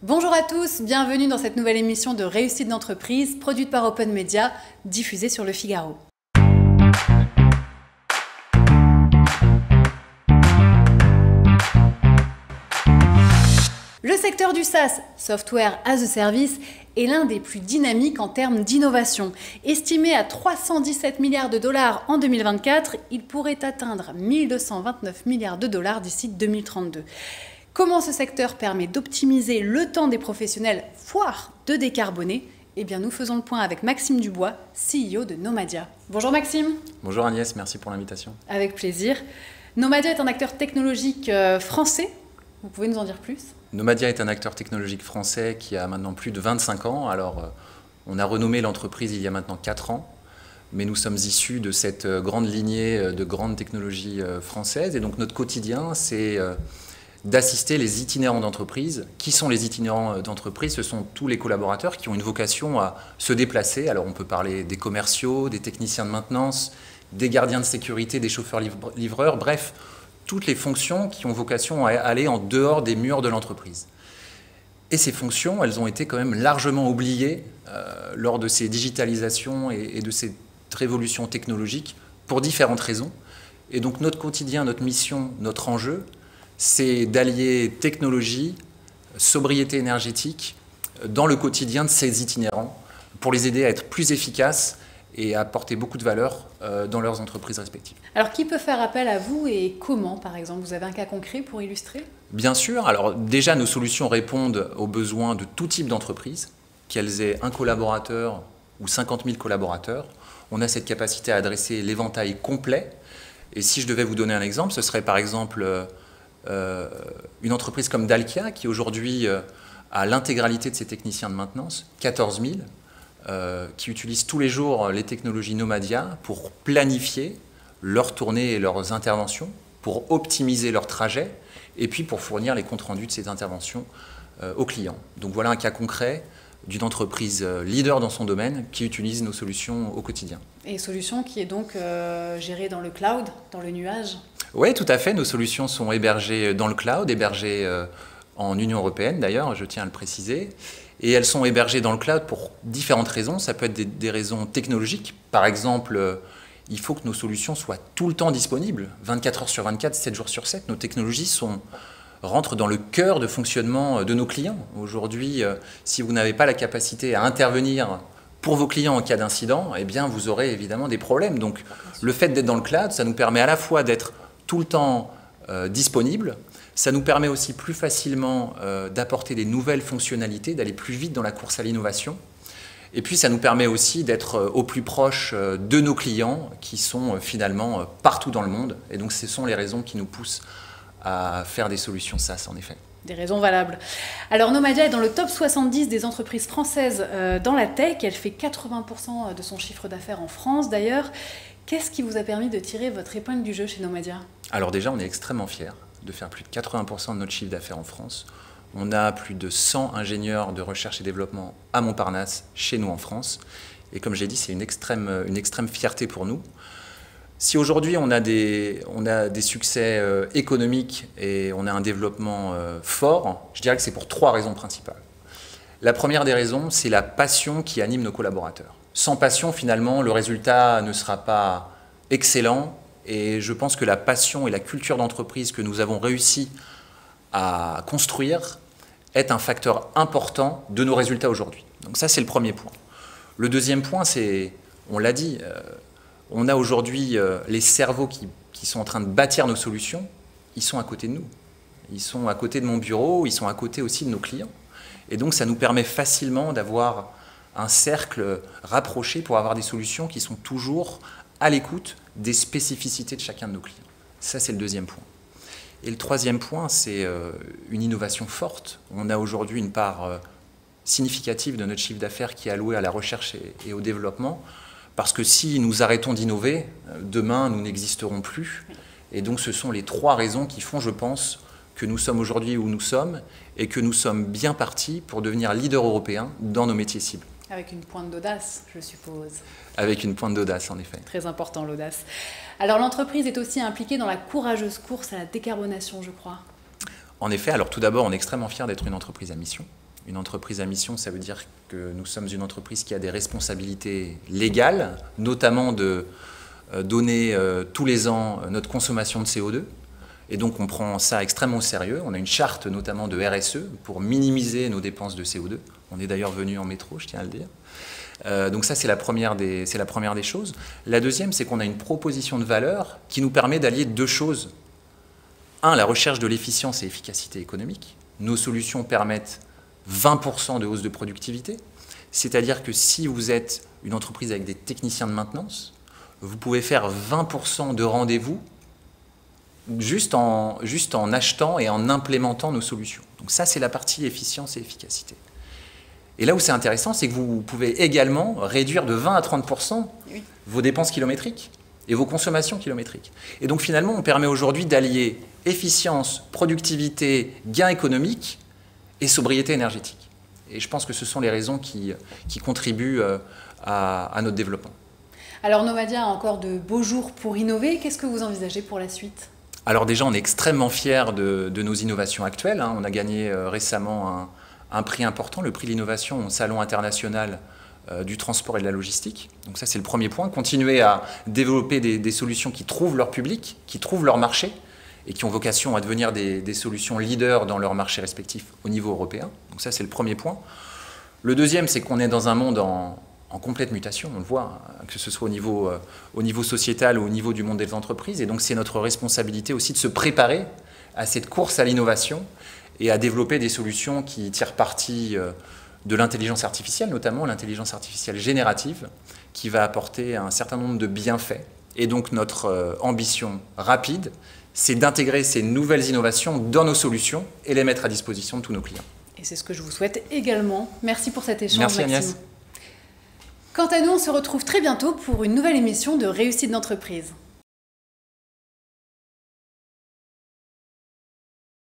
Bonjour à tous, bienvenue dans cette nouvelle émission de Réussite d'entreprise, produite par Open Media, diffusée sur Le Figaro. Le secteur du SaaS, Software as a Service, est l'un des plus dynamiques en termes d'innovation. Estimé à 317 milliards de dollars en 2024, il pourrait atteindre 1229 milliards de dollars d'ici 2032. Comment ce secteur permet d'optimiser le temps des professionnels, voire de décarboner? Eh bien, nous faisons le point avec Maxime Dubois, CEO de Nomadia. Bonjour Maxime. Bonjour Agnès, merci pour l'invitation. Avec plaisir. Nomadia est un acteur technologique français. Vous pouvez nous en dire plus? Nomadia est un acteur technologique français qui a maintenant plus de 25 ans. Alors, on a renommé l'entreprise il y a maintenant 4 ans, mais nous sommes issus de cette grande lignée de grandes technologies françaises. Et donc, notre quotidien, c'est d'assister les itinérants d'entreprise. Qui sont les itinérants d'entreprise? Ce sont tous les collaborateurs qui ont une vocation à se déplacer. Alors, on peut parler des commerciaux, des techniciens de maintenance, des gardiens de sécurité, des chauffeurs-livreurs, bref, toutes les fonctions qui ont vocation à aller en dehors des murs de l'entreprise. Et ces fonctions, elles ont été quand même largement oubliées lors de ces digitalisations et de cette révolution technologique pour différentes raisons. Et donc notre quotidien, notre mission, notre enjeu, c'est d'allier technologie, sobriété énergétique dans le quotidien de ces itinérants pour les aider à être plus efficaces et à apporter beaucoup de valeur dans leurs entreprises respectives. Alors, qui peut faire appel à vous et comment, par exemple? Vous avez un cas concret pour illustrer? Bien sûr. Alors, déjà, nos solutions répondent aux besoins de tout type d'entreprise, qu'elles aient un collaborateur ou 50 000 collaborateurs. On a cette capacité à adresser l'éventail complet. Et si je devais vous donner un exemple, ce serait par exemple une entreprise comme Dalkia, qui aujourd'hui a l'intégralité de ses techniciens de maintenance, 14 000, qui utilisent tous les jours les technologies Nomadia pour planifier leurs tournées et leurs interventions, pour optimiser leurs trajets et puis pour fournir les comptes rendus de ces interventions aux clients. Donc voilà un cas concret d'une entreprise leader dans son domaine qui utilise nos solutions au quotidien. Et solution qui est donc gérée dans le cloud, dans le nuage? Oui, tout à fait. Nos solutions sont hébergées dans le cloud, hébergées en Union européenne d'ailleurs, je tiens à le préciser. Et elles sont hébergées dans le cloud pour différentes raisons. Ça peut être des raisons technologiques. Par exemple, il faut que nos solutions soient tout le temps disponibles, 24 heures sur 24, 7 jours sur 7. Nos technologies rentrent dans le cœur de fonctionnement de nos clients. Aujourd'hui, si vous n'avez pas la capacité à intervenir pour vos clients en cas d'incident, eh bien, vous aurez évidemment des problèmes. Donc, le fait d'être dans le cloud, ça nous permet à la fois d'être tout le temps disponible. Ça nous permet aussi plus facilement d'apporter des nouvelles fonctionnalités, d'aller plus vite dans la course à l'innovation. Et puis ça nous permet aussi d'être au plus proche de nos clients qui sont finalement partout dans le monde. Et donc ce sont les raisons qui nous poussent à faire des solutions SaaS en effet. Des raisons valables. Alors Nomadia est dans le top 70 des entreprises françaises dans la tech. Elle fait 80% de son chiffre d'affaires en France d'ailleurs. Qu'est-ce qui vous a permis de tirer votre épingle du jeu chez Nomadia? Alors déjà, on est extrêmement fiers de faire plus de 80% de notre chiffre d'affaires en France. On a plus de 100 ingénieurs de recherche et développement à Montparnasse, chez nous en France. Et comme j'ai dit, c'est une extrême fierté pour nous. Si aujourd'hui on a des succès économiques et on a un développement fort, je dirais que c'est pour 3 raisons principales. La première des raisons, c'est la passion qui anime nos collaborateurs. Sans passion, finalement, le résultat ne sera pas excellent. Et je pense que la passion et la culture d'entreprise que nous avons réussi à construire est un facteur important de nos résultats aujourd'hui. Donc ça, c'est le premier point. Le deuxième point, c'est, on l'a dit, on a aujourd'hui les cerveaux qui sont en train de bâtir nos solutions, ils sont à côté de nous. Ils sont à côté de mon bureau, ils sont à côté aussi de nos clients. Et donc ça nous permet facilement d'avoir un cercle rapproché pour avoir des solutions qui sont toujours à l'écoute des spécificités de chacun de nos clients. Ça, c'est le deuxième point. Et le troisième point, c'est une innovation forte. On a aujourd'hui une part significative de notre chiffre d'affaires qui est allouée à la recherche et au développement, parce que si nous arrêtons d'innover, demain, nous n'existerons plus. Et donc, ce sont les 3 raisons qui font, je pense, que nous sommes aujourd'hui où nous sommes et que nous sommes bien partis pour devenir leader européen dans nos métiers cibles. Avec une pointe d'audace, je suppose. Avec une pointe d'audace, en effet. Très important, l'audace. Alors, l'entreprise est aussi impliquée dans la courageuse course à la décarbonation, je crois. En effet, alors tout d'abord, on est extrêmement fiers d'être une entreprise à mission. Une entreprise à mission, ça veut dire que nous sommes une entreprise qui a des responsabilités légales, notamment de donner tous les ans notre consommation de CO2. Et donc on prend ça extrêmement au sérieux. On a une charte notamment de RSE pour minimiser nos dépenses de CO2. On est d'ailleurs venu en métro, je tiens à le dire. Donc ça, c'est la première des choses. La deuxième, c'est qu'on a une proposition de valeur qui nous permet d'allier deux choses. Un, la recherche de l'efficience et efficacité économique. Nos solutions permettent 20% de hausse de productivité. C'est-à-dire que si vous êtes une entreprise avec des techniciens de maintenance, vous pouvez faire 20% de rendez-vous juste en achetant et en implémentant nos solutions. Donc ça, c'est la partie efficience et efficacité. Et là où c'est intéressant, c'est que vous pouvez également réduire de 20 à 30% vos dépenses kilométriques et vos consommations kilométriques. Et donc finalement, on permet aujourd'hui d'allier efficience, productivité, gains économiques et sobriété énergétique. Et je pense que ce sont les raisons qui contribuent à notre développement. Alors Novadia a encore de beaux jours pour innover. Qu'est-ce que vous envisagez pour la suite ? Alors déjà, on est extrêmement fiers de nos innovations actuelles. On a gagné récemment un prix important, le prix de l'innovation au Salon international du transport et de la logistique. Donc ça, c'est le premier point. Continuer à développer des solutions qui trouvent leur public, qui trouvent leur marché et qui ont vocation à devenir des solutions leaders dans leur marché respectif au niveau européen. Donc ça, c'est le premier point. Le deuxième, c'est qu'on est dans un monde en complète mutation, on le voit, que ce soit au niveau sociétal ou au niveau du monde des entreprises. Et donc c'est notre responsabilité aussi de se préparer à cette course à l'innovation et à développer des solutions qui tirent parti de l'intelligence artificielle, notamment l'intelligence artificielle générative, qui va apporter un certain nombre de bienfaits. Et donc notre ambition rapide, c'est d'intégrer ces nouvelles innovations dans nos solutions et les mettre à disposition de tous nos clients. Et c'est ce que je vous souhaite également. Merci pour cet échange, Merci, Maxime. Agnès. Quant à nous, on se retrouve très bientôt pour une nouvelle émission de Réussite d'entreprise.